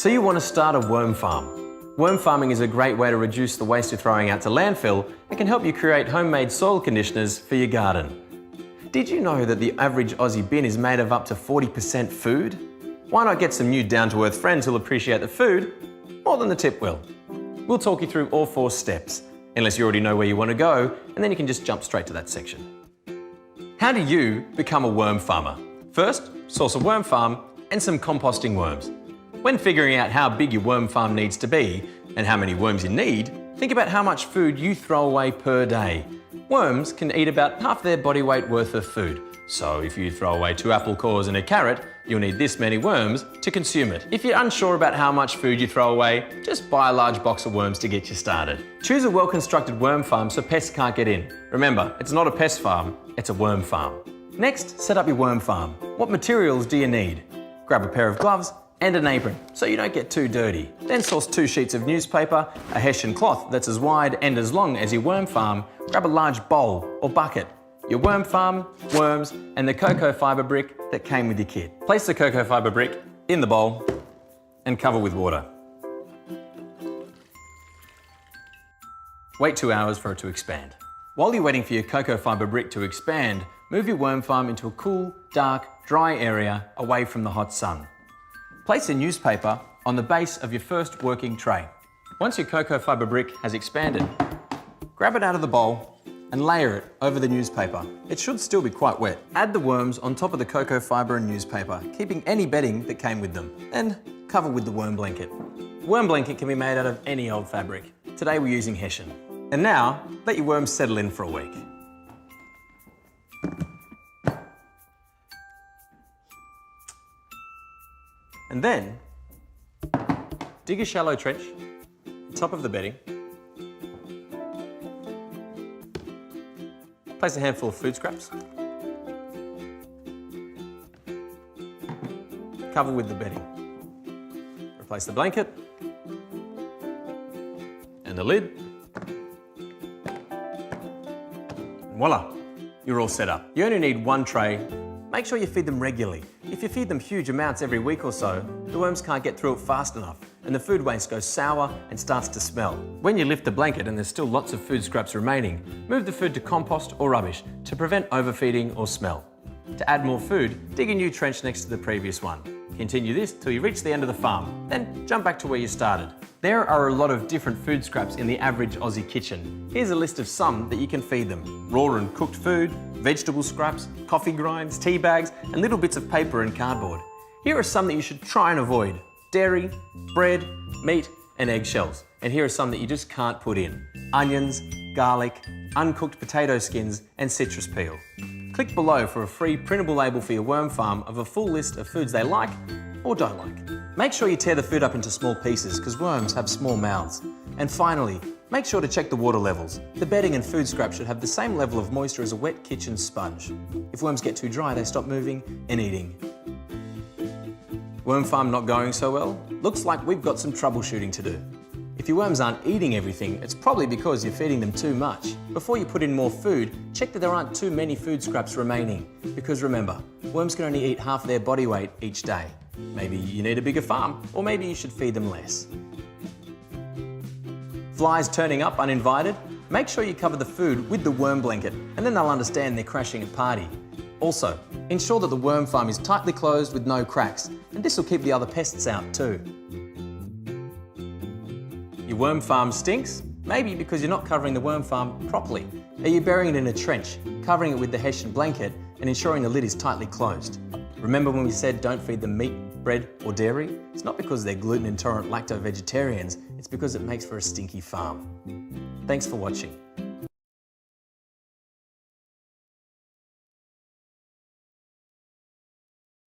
So you want to start a worm farm. Worm farming is a great way to reduce the waste you're throwing out to landfill and can help you create homemade soil conditioners for your garden. Did you know that the average Aussie bin is made of up to 40% food? Why not get some new down-to-earth friends who'll appreciate the food more than the tip will? We'll talk you through all 4 steps, unless you already know where you want to go, and then you can just jump straight to that section. How do you become a worm farmer? First, source a worm farm and some composting worms. When figuring out how big your worm farm needs to be and how many worms you need, think about how much food you throw away per day. Worms can eat about half their body weight worth of food. So if you throw away 2 apple cores and a carrot, you'll need this many worms to consume it. If you're unsure about how much food you throw away, just buy a large box of worms to get you started. Choose a well-constructed worm farm so pests can't get in. Remember, it's not a pest farm, it's a worm farm. Next, set up your worm farm. What materials do you need? Grab a pair of gloves and an apron so you don't get too dirty. Then source 2 sheets of newspaper, a hessian cloth that's as wide and as long as your worm farm. Grab a large bowl or bucket, your worm farm, worms, and the cocoa fibre brick that came with your kit. Place the cocoa fibre brick in the bowl and cover with water. Wait 2 hours for it to expand. While you're waiting for your cocoa fibre brick to expand, move your worm farm into a cool, dark, dry area away from the hot sun. Place a newspaper on the base of your first working tray. Once your cocoa fibre brick has expanded, grab it out of the bowl and layer it over the newspaper. It should still be quite wet. Add the worms on top of the cocoa fibre and newspaper, keeping any bedding that came with them. Then cover with the worm blanket. Worm blanket can be made out of any old fabric. Today we're using hessian. And now, let your worms settle in for a week. And then, dig a shallow trench, top of the bedding. Place a handful of food scraps. Cover with the bedding. Replace the blanket and the lid. And voila, you're all set up. You only need 1 tray. Make sure you feed them regularly. If you feed them huge amounts every week or so, the worms can't get through it fast enough and the food waste goes sour and starts to smell. When you lift the blanket and there's still lots of food scraps remaining, move the food to compost or rubbish to prevent overfeeding or smell. To add more food, dig a new trench next to the previous one. Continue this till you reach the end of the farm, then jump back to where you started. There are a lot of different food scraps in the average Aussie kitchen. Here's a list of some that you can feed them. Raw and cooked food, vegetable scraps, coffee grinds, tea bags, and little bits of paper and cardboard. Here are some that you should try and avoid. Dairy, bread, meat, and eggshells. And here are some that you just can't put in. Onions, garlic, uncooked potato skins, and citrus peel. Click below for a free printable label for your worm farm of a full list of foods they like or don't like. Make sure you tear the food up into small pieces because worms have small mouths. And finally, make sure to check the water levels. The bedding and food scrap should have the same level of moisture as a wet kitchen sponge. If worms get too dry, they stop moving and eating. Worm farm not going so well? Looks like we've got some troubleshooting to do. If your worms aren't eating everything, it's probably because you're feeding them too much. Before you put in more food, check that there aren't too many food scraps remaining. Because remember, worms can only eat half their body weight each day. Maybe you need a bigger farm, or maybe you should feed them less. Flies turning up uninvited? Make sure you cover the food with the worm blanket, and then they'll understand they're crashing a party. Also, ensure that the worm farm is tightly closed with no cracks, and this will keep the other pests out too. Your worm farm stinks? Maybe because you're not covering the worm farm properly. Are you burying it in a trench, covering it with the hessian blanket, and ensuring the lid is tightly closed? Remember when we said don't feed them meat, bread, or dairy? It's not because they're gluten intolerant lacto-vegetarians, it's because it makes for a stinky farm. Thanks for watching.